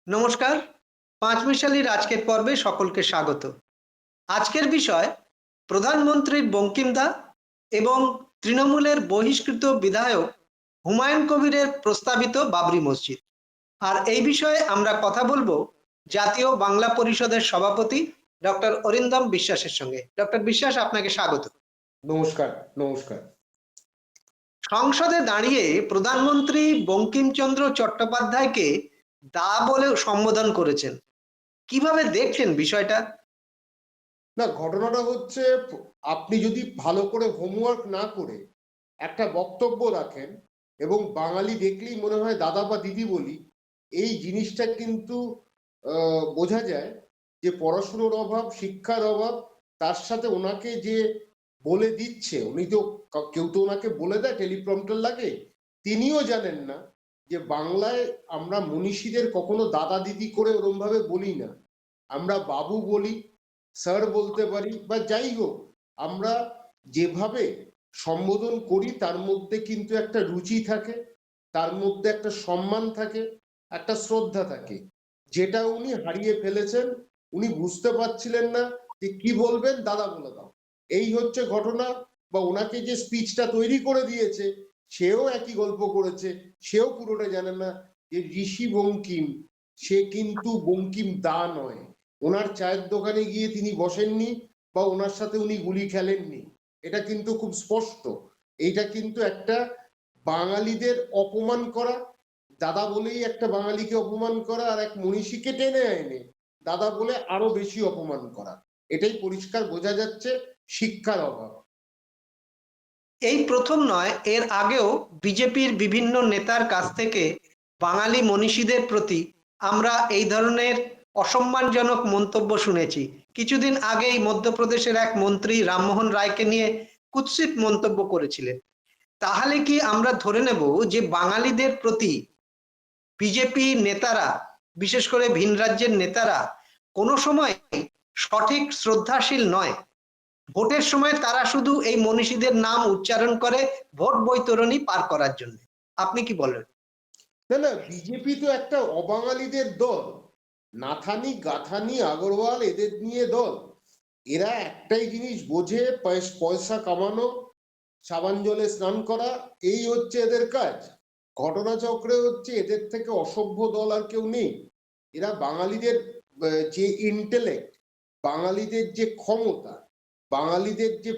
নমস্কার। পাঁচমিশালির আজকের পর্বে সকলকে স্বাগত। আজকের বিষয় প্রধানমন্ত্রীর বঙ্কিমদা এবং তৃণমূলের বহিষ্কৃত বিধায়ক হুমায়ুন কবিরের প্রস্তাবিত বাবরি মসজিদ। আর এই বিষয়ে আমরা কথা বলবো জাতীয় বাংলা পরিষদের সভাপতি ডক্টর অরিন্দম বিশ্বাসের সঙ্গে। ডক্টর বিশ্বাস, আপনাকে স্বাগত। নমস্কার। নমস্কার। সংসদে দাঁড়িয়ে প্রধানমন্ত্রী বঙ্কিমচন্দ্র চট্টোপাধ্যায়কে দা বলে সম্বোধন করেছেন। কিভাবে দেখছেন বিষয়টা? না, ঘটনাটা হচ্ছে, আপনি যদি ভালো করে হোমওয়ার্ক না করে একটা বক্তব্য রাখেন এবং বাঙালি দেখলেই মনে হয় দাদা বা দিদি বলি, এই জিনিসটা কিন্তু বোঝা যায় যে পড়াশুনোর অভাব, শিক্ষার অভাব। তার সাথে ওনাকে যে বলে দিচ্ছে, উনি তো কেউ তো ওনাকে বলে দেয়, টেলিপ্রম্পটার লাগে। তিনিও জানেন না যে বাংলায় আমরা মনীষীদের কখনো দাদা দিদি করে ওরম ভাবে বলি না, আমরা বাবু বলি, স্যার বলতে পারি, বা যাই হোক, আমরা যেভাবে সম্বোধন করি তার মধ্যে কিন্তু একটা রুচি থাকে, তার মধ্যে একটা সম্মান থাকে, একটা শ্রদ্ধা থাকে, যেটা উনি হারিয়ে ফেলেছেন। উনি বুঝতে পারছিলেন না যে কি বলবেন, দাদা বলে দাও, এই হচ্ছে ঘটনা। বা ওনাকে যে স্পিচটা তৈরি করে দিয়েছে, সেও একই গল্প করেছে, সেও পুরোটা জানে না যে ঋষি বঙ্কিম, সে কিন্তু বঙ্কিম দা নয়। ওনার চায়ের দোকানে গিয়ে তিনি বসেননি, বা ওনার সাথে উনি গুলি খেলেননি, এটা কিন্তু খুব স্পষ্ট। এইটা কিন্তু একটা বাঙালিদের অপমান করা, দাদা বলেই একটা বাঙালিকে অপমান করা, আর এক মনীষীকে টেনে এনে দাদা বলে আরো বেশি অপমান করা। এটাই পরিষ্কার বোঝা যাচ্ছে শিক্ষার অভাব। এই প্রথম নয়, এর আগেও বিজেপির বিভিন্ন নেতার কাছ থেকে বাঙালি মনীষীদের প্রতি আমরা এই ধরনের অসম্মানজনক মন্তব্য শুনেছি। কিছুদিন আগেই মধ্যপ্রদেশের এক মন্ত্রী রামমোহন রায়কে নিয়ে কুৎসিত মন্তব্য করেছিলেন। তাহলে কি আমরা ধরে নেব যে বাঙালিদের প্রতি বিজেপি নেতারা, বিশেষ করে ভিন রাজ্যের নেতারা, কোনো সময় সঠিক শ্রদ্ধাশীল নয়? ভোটের সময় তারা শুধু এই মনীষীদের নাম উচ্চারণ করে ভোট বৈতরণী পার করার জন্য। আপনি কি বলেন? না না, বিজেপি তো একটা অবাঙালিদের দল। নাথানি গাথানি আগরওয়াল এদের নিয়ে দল। এরা একটাই জিনিস বোঝে, পয়সা কামানো, সাবান জলে স্নান করা, এই হচ্ছে এদের কাজ। ঘটনাচক্রে হচ্ছে এদের থেকে অসভ্য দল আর কেউ নেই। এরা বাঙালিদের যে ইন্টেলেক্ট, বাঙালিদের যে ক্ষমতা, বাঙালিদের যে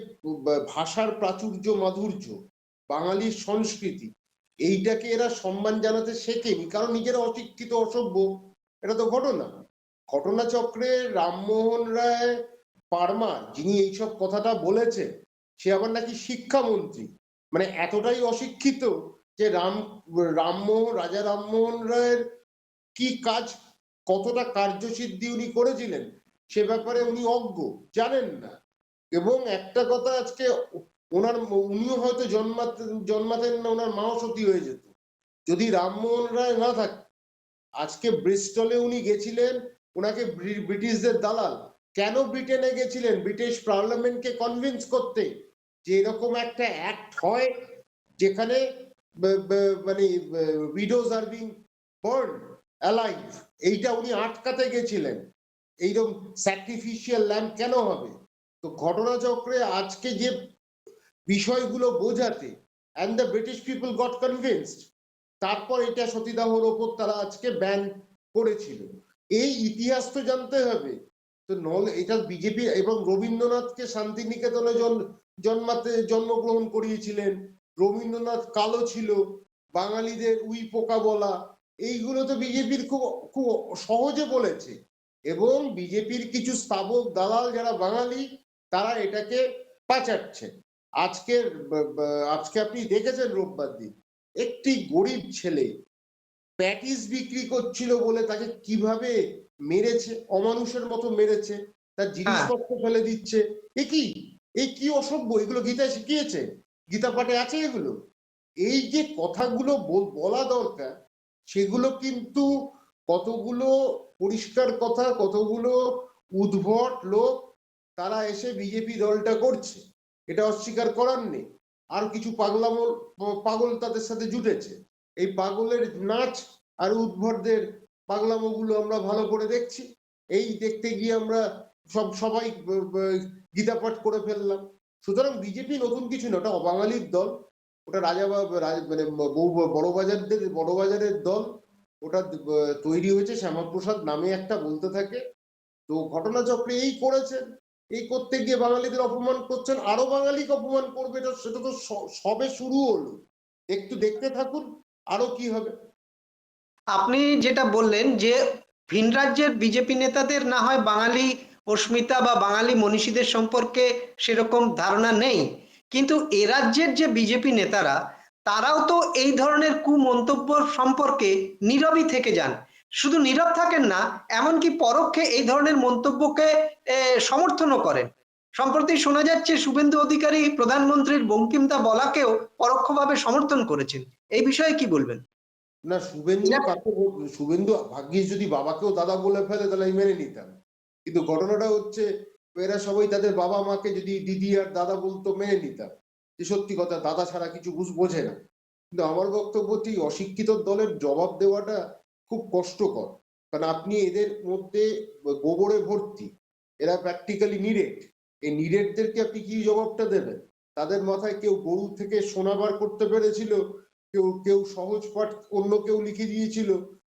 ভাষার প্রাচুর্য মাধুর্য, বাঙালির সংস্কৃতি, এইটাকে এরা সম্মান জানাতে শেখেনি, কারণ নিজেরা অশিক্ষিত, অসভ্য। এটা তো ঘটনা। ঘটনাচক্রে রামমোহন রায় পারমার, যিনি এইসব কথাটা বলেছে, সে আবার নাকি শিক্ষামন্ত্রী। মানে এতটাই অশিক্ষিত যে রাজা রামমোহন রায়ের কি কাজ, কতটা কার্যসিদ্ধি উনি করেছিলেন সে ব্যাপারে উনি অজ্ঞ, জানেন না। এবং একটা কথা, আজকে ওনার, উনিও হয়তো জন্মাতেন না, ওনার মাও সতী হয়ে যেত যদি রামমোহন রায় না থাকত। আজকে ব্রিস্টলে উনি গেছিলেন, ওনাকে ব্রিটিশদের দালাল। কেন ব্রিটেনে গেছিলেন? ব্রিটিশ পার্লামেন্টকে কনভিন্স করতে যে এরকম একটা অ্যাক্ট হয় যেখানে মানে widows are being burn alive, এইটা উনি আটকাতে গেছিলেন। এইরকম স্যাক্রিফিশিয়াল ল্যাম্প কেন হবে? তো ঘটনাচক্রে আজকে যে বিষয়গুলো বোঝাতে, and the British people goat convinced, তারপর এটা সতীদাহর ওপর তারা আজকে ব্যান করেছিল। এই ইতিহাস তো জানতে হবে। তো এটা বিজেপি, এবং রবীন্দ্রনাথকে শান্তিনিকেতনে জন্মগ্রহণ করিয়েছিলেন। রবীন্দ্রনাথ কালো ছিল, বাঙালিদের উই পোকা বলা, এইগুলো তো বিজেপির খুব খুব সহজে বলেছে। এবং বিজেপির কিছু স্থাবক দালাল যারা বাঙালি, তারা এটাকে পাচাচ্ছে। আজকের আজকে আপনি দেখেছেন রোববার দিন একটি গরিব ছেলে প্যাটিস বিক্রি করছিল বলে তাকে কিভাবে মেরেছে, অমানুষের মতো মেরেছে, তার হ্যাঁ, জিনিসপত্র ফেলে দিচ্ছে। এ কি, এই কি অসভ্য! এগুলো গীতায় শিখিয়েছে, গীতা পাঠে আছে এগুলো। এই যে কথাগুলো বলা দরকার, সেগুলো কিন্তু কতগুলো পরিষ্কার কথা, কতগুলো উদ্ভট লোক তারা এসে বিজেপি দলটা করছে, এটা অস্বীকার করার নেই। আর কিছু পাগল তাদের সাথে জুটেছে। এই পাগলের নাচ আর উদ্ভটদের পাগলামোগুলো আমরা ভালো করে দেখছি। এই দেখতে গিয়ে আমরা সবাই গীতা পাঠ করে ফেললাম। সুতরাং বিজেপি নতুন কিছু না, ওটা অবাঙালির দল, ওটা মানে বড় বাজারের দল। ওটা তৈরি হয়েছে শ্যামাপ্রসাদ নামে একটা বলতে থাকে। তো ঘটনাচক্রে এই করেছেন, এই করতে গিয়ে বাঙালিদের অপমান করছেন, আরো বাঙালিকে অপমান করবে, সেটা তো সবে শুরু হলো। একটু দেখতে থাকুন আরো কি হবে। আপনি যেটা বললেন যে ভিন রাজ্যের বিজেপি নেতাদের না হয় বাঙালি অস্মিতা বা বাঙালি মনীষীদের সম্পর্কে সেরকম ধারণা নেই, কিন্তু এ রাজ্যের যে বিজেপি নেতারা তারাও তো এই ধরনের কুমন্তব্য সম্পর্কে নীরবই থেকে যান। শুধু নীরব থাকেন না, এমনকি পরোক্ষে এই ধরনের মন্তব্যকে সমর্থনও করেন। সম্প্রতি শোনা যাচ্ছে শুভেন্দু অধিকারী প্রধানমন্ত্রীর বঙ্কিমদা বলাকেও পরোক্ষভাবে সমর্থন করেছেন। এই বিষয়ে কি বলবেন? না, শুভেন্দু ভাগ্যিস যদি বাবাকেও দাদা বলে ফেলে তাহলে আমি মেনে নিতাম, কিন্তু ঘটনাটা হচ্ছে এরা সবাই তাদের বাবা মাকে যদি দিদি আর দাদা বলতো মেনে নিতাম, যে সত্যি কথা দাদা ছাড়া কিছু বোঝে না। কিন্তু আমার বক্তব্য হচ্ছে অশিক্ষিত দলের জবাব দেওয়াটা খুব কষ্টকর, কারণ আপনি এদের মধ্যে গোবরে ভর্তি, এরা প্র্যাকটিক্যালি নিরেট। এই নিরেটদেরকে আপনি কি জবাবটা দেবেন? তাদের মাথায় কেউ গরু থেকে সোনা বার করতে পেরেছিল, কেউ কেউ সহজ পাঠ অন্য কেউ লিখে দিয়েছিল।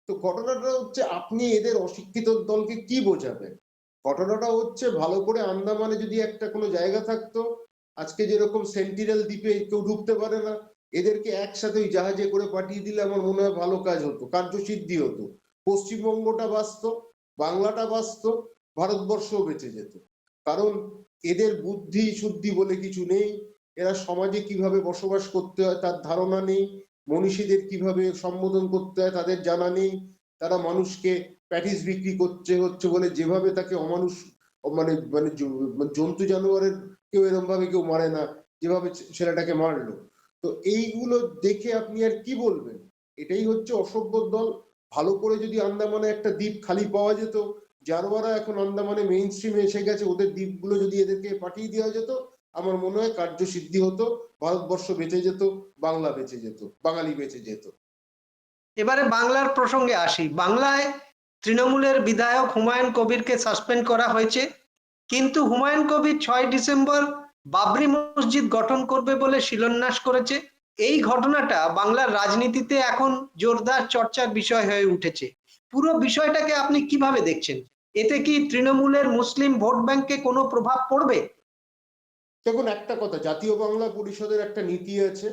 তো ঘটনাটা হচ্ছে আপনি এদের অশিক্ষিত দলকে কি বোঝাবেন? ঘটনাটা হচ্ছে ভালো করে আন্দামানে যদি একটা কোনো জায়গা থাকতো, আজকে যেরকম সেন্টিনেল দ্বীপে কেউ ঢুকতে পারে না, এদেরকে একসাথে ওই জাহাজে করে পাঠিয়ে দিলে আমার মনে হয় ভালো কাজ হতো, কার্যসিদ্ধি হতো। পশ্চিমবঙ্গটা বাঁচত, বাংলাটা বাঁচত, ভারতবর্ষও বেঁচে যেত। কারণ এদের বুদ্ধি শুদ্ধি বলে কিছু নেই, এরা সমাজে কিভাবে বসবাস করতে হয় তার ধারণা নেই, মনীষীদের কিভাবে সম্বোধন করতে হয় তাদের জানা নেই। তারা মানুষকে প্যাটিস বিক্রি হচ্ছে বলে যেভাবে তাকে অমানুষ, মানে মানে জন্তু জানোয়ারের কেউ এরকম ভাবে কেউ মারে না যেভাবে ছেলেটাকে মারলো। তো এইগুলো দেখে আপনি আর কি বলবেন? এটাই হচ্ছে অসভ্য দল। ভালো করে যদি আন্দামানে একটা দ্বীপ খালি পাওয়া যেত, জারোয়ারা এখন আন্দামানে মেইন স্ট্রিমে এসে গেছে, ওদের দ্বীপগুলো যদি এদেরকে পাঠিয়ে দেওয়া যেত, আমার মনে হয় কার্যসিদ্ধি হতো, ভারতবর্ষ বেঁচে যেত, বাংলা বেঁচে যেত, বাঙালি বেঁচে যেত। এবারে বাংলার প্রসঙ্গে আসি। বাংলায় তৃণমূলের বিধায়ক হুমায়ুন কবিরকে সাসপেন্ড করা হয়েছে, কিন্তু হুমায়ুন কবির 6 ডিসেম্বর বাবরি মসজিদ গঠন করবে বলে শিলান্যাস করেছে। এই ঘটনাটা বাংলার রাজনীতিতে এখন জোরদার চর্চার বিষয় হয়ে উঠেছে। পুরো বিষয়টাকে আপনি কিভাবে দেখছেন? এতে কি তৃণমূলের মুসলিম ভোট ব্যাংকে কোনো প্রভাব পড়বে? দেখুন, একটা কথা, জাতীয় বাংলা পরিষদের একটা নীতি আছে।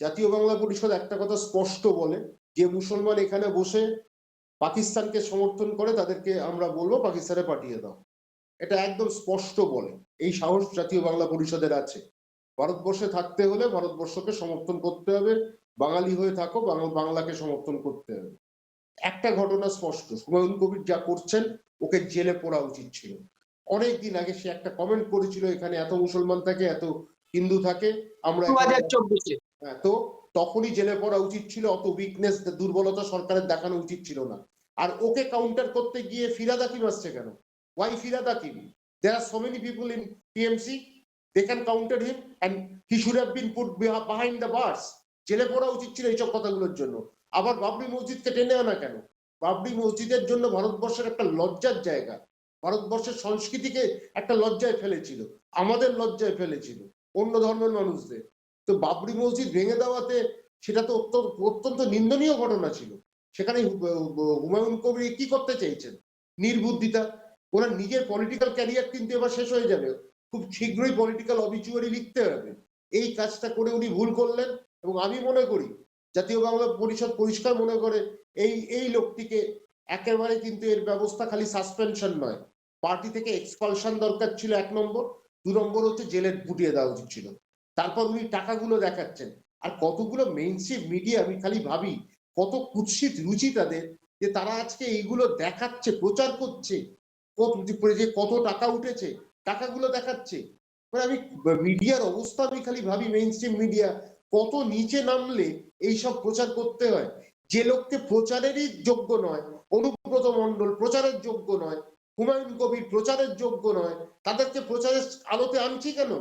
জাতীয় বাংলা পরিষদ একটা কথা স্পষ্ট বলে, যে মুসলমান এখানে বসে পাকিস্তানকে সমর্থন করে তাদেরকে আমরা বলবো পাকিস্তানে পাঠিয়ে দাও। এটা একদম স্পষ্ট বলে। এই সাহস জাতীয় বাংলা পরিষদের আছে। ভারতবর্ষে থাকতে হলে ভারতবর্ষকে সমর্থন করতে হবে, বাঙালি হয়ে থাকো বাংলাকে সমর্থন করতে হবে। একটা ঘটনা স্পষ্ট, হুমায়ুন কবির যা করছেন, ওকে জেলে পড়া উচিত ছিল। অনেকদিন আগে সে একটা কমেন্ট করেছিল, এখানে এত মুসলমান থাকে, এত হিন্দু থাকে, আমরা এখানে 2024-এ তো তখনই জেলে পড়া উচিত ছিল। অত উইকনেস, দুর্বলতা সরকারের দেখানো উচিত ছিল না। আর ওকে কাউন্টার করতে গিয়ে ফিরাদ হাকিম আসছে কেন? Why Firhad Hakim? There are so many people in TMC, they can counter him and he should have been put behind the bars. জেলে পড়া উচিত ছিল এইসব কথাগুলোর জন্য। আবার বাবরি মসজিদকে টেনে আনা কেন? বাবরি মসজিদের জন্য ভারতবর্ষের একটা লজ্জার জায়গা, ভারতবর্ষের সংস্কৃতিকে একটা লজ্জায় ফেলেছিল, আমাদের লজ্জায় ফেলেছিল, অন্য ধর্মের মানুষদের। তো বাবরি মসজিদ ভেঙে দেওয়াতে সেটা তো অত্যন্ত নিন্দনীয় ঘটনা ছিল। সেখানে হুমায়ুন কবির কি করতে চাইছেন? নির্বুদ্ধিতা। ওনার নিজের পলিটিক্যাল ক্যারিয়ার কিন্তু এবার শেষ হয়ে যাবে, খুব শীঘ্রই পলিটিক্যাল অবিচুয়ারি লিখতে হবে। এই কাজটা করে উনি ভুল করলেন। এবং আমি মনে করি জাতীয় বাংলা পরিষদ পরিষ্কার মনে করে এই লোকটিকে একেবারে, কিন্তু এর ব্যবস্থা খালি সাসপেনশন নয়, পার্টি থেকে এক্সপালশন দরকার ছিল 1 নম্বর। 2 নম্বর হচ্ছে জেলে পুটিয়ে দেওয়া উচিত ছিল। তারপর উনি টাকাগুলো দেখাচ্ছেন। আর কতগুলো মেইনস্ট্রিম মিডিয়া, আমি খালি ভাবি কত কুৎসিত রুচি তাদের, যে তারা আজকে এইগুলো দেখাচ্ছে, প্রচার করছে, যে কত টাকা উঠেছে, টাকাগুলো দেখাচ্ছে। মানে আমি মিডিয়ার অবস্থা আমি খালি ভাবি, মেইনস্ট্রিম মিডিয়া কত নিচে নামলে এইসব প্রচার করতে হয়। যে লোককে প্রচারেরই যোগ্য নয়, অনুব্রত মণ্ডল প্রচারের যোগ্য নয়, হুমায়ুন কবির প্রচারের যোগ্য নয়, তাদেরকে প্রচারের আলোতে আনছি কেন?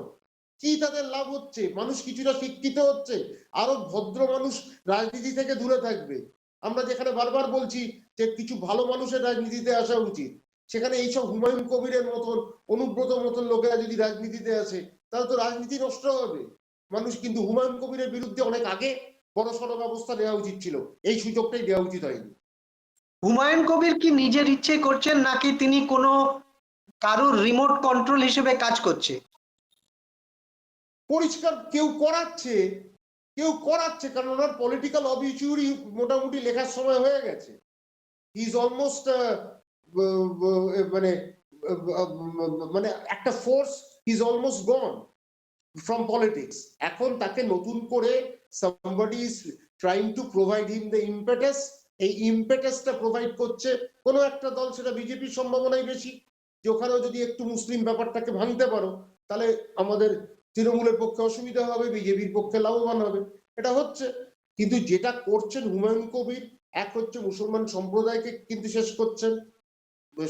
কি তাদের লাভ হচ্ছে? মানুষ কিছুটা শিক্ষিত হচ্ছে, আরো ভদ্র মানুষ রাজনীতি থেকে দূরে থাকবে। আমরা যেখানে বারবার বলছি যে কিছু ভালো মানুষের রাজনীতিতে আসা উচিত, সেখানে এইসব হুমায়ুন কবিরের মতন, অনুব্রত মতন লোকেরা যদি রাজনীতিতে আসে তাহলে তো রাজনীতি নষ্ট হবে। মানুষ কিন্তু হুমায়ুন কবিরের বিরুদ্ধে অনেক আগে বড়সড় ব্যবস্থা নেওয়া উচিত ছিল, এই সুযোগটাই দেওয়া উচিত হয়নি। হুমায়ুন কবির কি নিজের ইচ্ছে করছেন নাকি তিনি কোনো কারুর রিমোট কন্ট্রোল হিসেবে কাজ করছে? পরিষ্কার কেউ করাচ্ছে, কারণ ওনার পলিটিক্যাল অবিচুরি মোটামুটি লেখার সময় হয়ে গেছে। হি ইজ অলমোস্ট মানে মানে একটা force, he is almost gone from politics. এখন তাকে নতুন করে somebody is trying to provide him the impetus, এই ইম্পেটাসটা প্রোভাইড করছে কোনো একটা দল, সেটা বিজেপির সম্ভাবনাই বেশি, যে ওখানেও যদি একটু মুসলিম ব্যাপারটাকে ভাঙতে পারো তাহলে আমাদের তৃণমূলের পক্ষে অসুবিধা হবে, বিজেপির পক্ষে লাভবান হবে। এটা হচ্ছে, কিন্তু যেটা করছেন হুমায়ুন কবির, এক হচ্ছে মুসলমান সম্প্রদায়কে কিন্তু শেষ করছেন,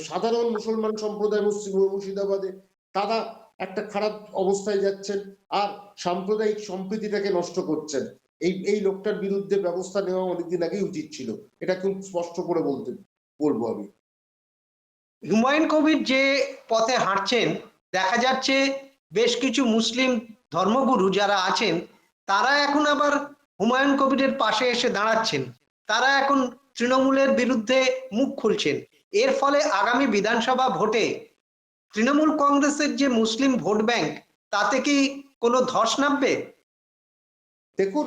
সাধারণ মুসলমান সম্প্রদায় মুর্শিদাবাদে তারা একটা খারাপ অবস্থায় যাচ্ছেন, আর সাম্প্রদায়িক সম্প্রীতিটাকে নষ্ট করছেন। এই লোকটার বিরুদ্ধে ব্যবস্থা নেওয়া অনেকদিন আগেই উচিত ছিল, এটা খুব স্পষ্ট করে বলবো আমি। হুমায়ুন কবির যে পথে হাঁটছেন, দেখা যাচ্ছে বেশ কিছু মুসলিম ধর্মগুরু যারা আছেন তারা এখন আবার হুমায়ুন কবিরের পাশে এসে দাঁড়াচ্ছেন। তারা এখন তৃণমূলের বিরুদ্ধে মুখ খুলছেন। এর ফলে আগামী বিধানসভা ভোটে তৃণমূল কংগ্রেসের যে মুসলিম ভোট ব্যাংক, তাতে কি কোনো ধস নামবে? দেখুন,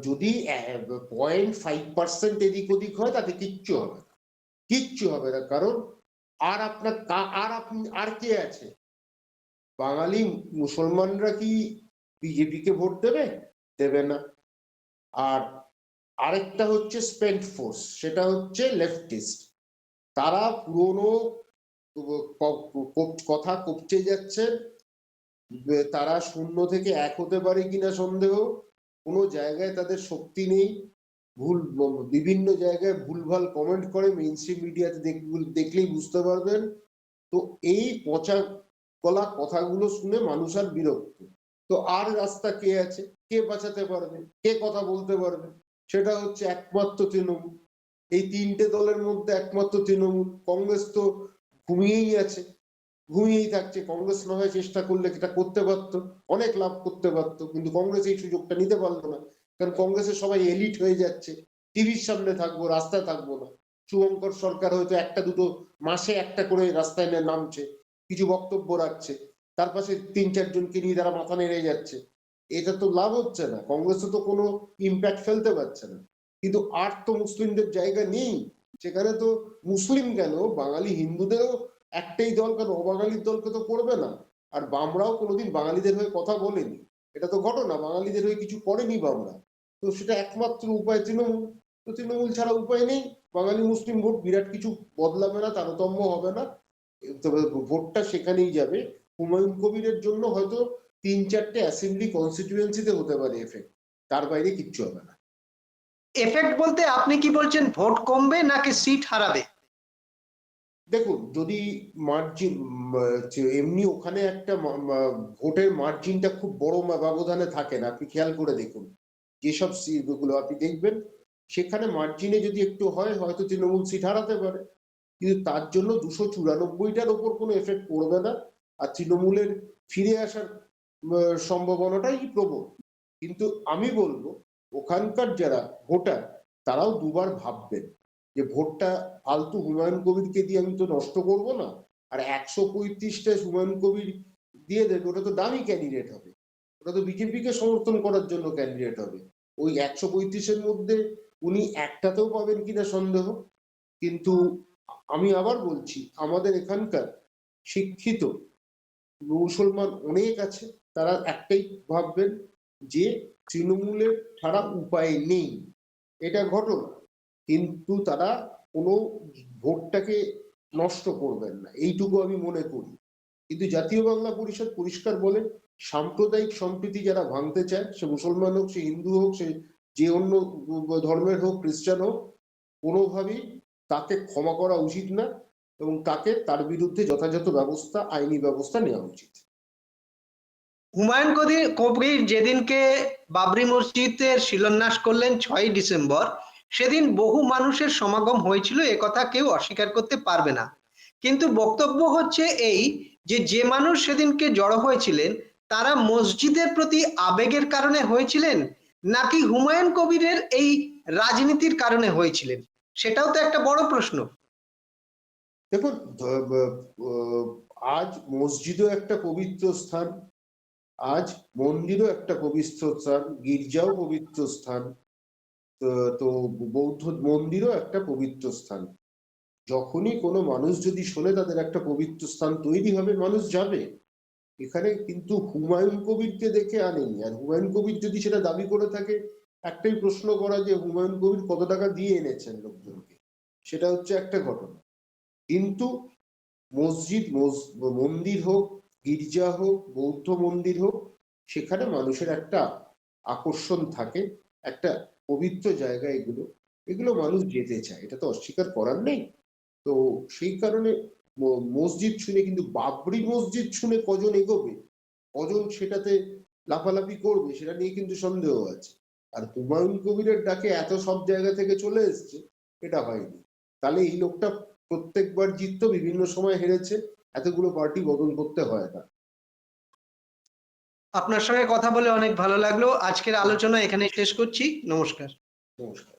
যদি 0.5% এদিক ওদিক হয় তাতে কিচ্ছু হবে না, কিচ্ছু হবে না। কারণ আর কে আছে? বাঙালি মুসলমানরা কি বিজেপিকে ভোট দেবে? দেবে না। আর আরেকটা হচ্ছে স্পেন্ট ফোর্স, সেটা হচ্ছে লেফটিস্ট। তারা পুরনো কথা কপচে যাচ্ছে, তারা 0 থেকে 1 হতে পারে কিনা সন্দেহ, কোনো জায়গায় তাদের শক্তি নেই, বিভিন্ন জায়গায় ভুলভাল কমেন্ট করে, মেইনস্ট্রিম মিডিয়াতে দেখলেই বুঝতে পারবেন। তো এই পচা গলা কথাগুলো শুনে মানুষ আর বিরক্ত। তো আর রাস্তা কে আছে? কে বাঁচাতে পারবে? কে কথা বলতে পারবে? সেটা হচ্ছে একমাত্র তৃণমূল। এই 3টে দলের মধ্যে একমাত্র তৃণমূল। কংগ্রেস তো ঘুমিয়েই আছে, ঘুমিয়েই থাকছে। কংগ্রেস না হয় চেষ্টা করলে এটা করতে পারতো, অনেক লাভ করতে পারতো, কিন্তু কংগ্রেস এই সুযোগটা নিতে পারলো না। কারণ কংগ্রেসের সবাই এলিট হয়ে যাচ্ছে, টিভির সামনে থাকবো, রাস্তায় থাকবো না। শুভঙ্কর সরকার হয়তো একটা দুটো মাসে একটা করে রাস্তায় নামছে, কিছু বক্তব্য রাখছে, তার পাশে 3-4 জনকে নিয়ে তারা মাথা নেড়ে যাচ্ছে। এটা তো লাভ হচ্ছে না, কংগ্রেসে তো কোনো ইম্প্যাক্ট ফেলতে পারছে না। কিন্তু আর তো মুসলিমদের জায়গা নেই সেখানে। তো মুসলিম কেন, বাঙালি হিন্দুদেরও একটাই দল, কারণ অবাঙালির দলকে তো করবে না। আর বামরাও কোনোদিন বাঙালিদের হয়ে কথা বলেনি, এটা তো ঘটনা, বাঙালিদের হয়ে কিছু করেনি বামরা। তো সেটা একমাত্র উপায় তৃণমূল। তো তৃণমূল ছাড়া উপায় নেই। বাঙালি মুসলিম ভোট বিরাট কিছু বদলাবে না, তারতম্য হবে না, তবে ভোটটা সেখানেই যাবে। হুমায়ুন কবিরের জন্য হয়তো 3-4টে অ্যাসেম্বলি কনস্টিটিউয়েন্সিতে হতে পারে এফেক্ট, তার বাইরে কিচ্ছু হবে না। এফেক্ট বলতে আপনি কি বলছেন, ভোট কমবে নাকি সিট হারাবে? দেখুন, যদি মার্জিন এমনি ওখানে একটা ভোটের মার্জিনটা খুব বড় ব্যবধানে থাকে না, আপনি খেয়াল করে দেখুন যেসব গুলো আপনি দেখবেন সেখানে মার্জিনে যদি একটু হয় হয়তো তৃণমূল সিট হারাতে পারে, কিন্তু তার জন্য 294টার ওপর কোনো এফেক্ট পড়বে না। আর তৃণমূলের ফিরে আসার সম্ভাবনাটাই প্রবল। কিন্তু আমি বলবো ওখানকার যারা ভোটার তারাও দুবার ভাববেন যে ভোটটা ফালতু হুমায়ুন কবিরকে দিয়ে আমি তো নষ্ট করব না, আর 135টা হুমায়ুন কবির দিয়ে দেবে, ওটা তো দামি ক্যান্ডিডেট হবে, ওটা তো বিজেপিকে সমর্থন করার জন্য ক্যান্ডিডেট হবে। ওই 135-এর মধ্যে উনি একটাতেও পাবেন কিনা সন্দেহ। কিন্তু আমি আবার বলছি, আমাদের এখানকার শিক্ষিত মুসলমান অনেক আছে, তারা একটাই ভাববেন যে তৃণমূলের ছাড়া উপায় নেই, এটা ঘটনা। কিন্তু তারা কোনো ভোটটাকে নষ্ট করবেন না, এইটুকু আমি মনে করি। কিন্তু জাতীয় বাংলা পরিষদ পরিষ্কার বলে সাম্প্রদায়িক সম্প্রীতি যারা ভাঙতে চায়, সে মুসলমান হোক, সে হিন্দু হোক, সে যে অন্য ধর্মের হোক, খ্রিস্টান হোক, কোনোভাবেই তাকে ক্ষমা করা উচিত না, এবং তাকে তার বিরুদ্ধে যথাযথ ব্যবস্থা, আইনি ব্যবস্থা নেওয়া উচিত। হুমায়ুন কবির যেদিনকে বাবরি মসজিদের শিলান্যাস করলেন 6ই ডিসেম্বর, সেদিন বহু মানুষের সমাগম হয়েছিল, একথা কেউ অস্বীকার করতে পারবে না। কিন্তু বক্তব্য হচ্ছে এই যে যে মানুষ সেদিনকে জড়ো হয়েছিলেন তারা মসজিদের প্রতি আবেগের কারণে হয়েছিলেন নাকি হুমায়ুন কবিরের এই রাজনীতির কারণে হয়েছিলেন, সেটাও তো একটা বড় প্রশ্ন। দেখুন, আজ মসজিদও একটা পবিত্র স্থান, আজ মন্দিরও একটা পবিত্র স্থান, গির্জাও পবিত্র স্থান, তো বৌদ্ধ মন্দিরও একটা পবিত্র স্থান। যখনই কোনো মানুষ যদি শোনে তাদের একটা পবিত্র স্থান তৈরি হবে, মানুষ যাবে। এখানে কিন্তু হুমায়ুন কবিরকে দেখে আনেনি। আর হুমায়ুন কবির যদি সেটা দাবি করে থাকে, একটাই প্রশ্ন করা যে হুমায়ুন কবির কত টাকা দিয়ে এনেছেন লোকজনকে, সেটা হচ্ছে একটা ঘটনা। কিন্তু মসজিদ, মন্দির হোক, গির্জা হোক, বৌদ্ধ মন্দির হোক, সেখানে মানুষের একটা আকর্ষণ থাকে, একটা পবিত্র জায়গা। এগুলো এগুলো মানুষ যেতে চায়, এটা তো অস্বীকার করার নেই। তো সেই কারণে মসজিদ শুনে, কিন্তু বাবরি মসজিদ শুনে কজন এগোবে, কজন সেটাতে লাফালাফি করবে, সেটা নিয়ে কিন্তু সন্দেহ আছে। আর হুমায়ুন কবিরের ডাকে এত সব জায়গা থেকে চলে এসছে, এটা হয়নি। তাহলে এই লোকটা প্রত্যেকবার জিততো, বিভিন্ন সময় হেরেছে, এতগুলো পার্টি বদল করতে হয় না। আপনার সঙ্গে কথা বলে অনেক ভালো লাগলো। আজকের আলোচনা এখানে শেষ করছি। নমস্কার। নমস্কার।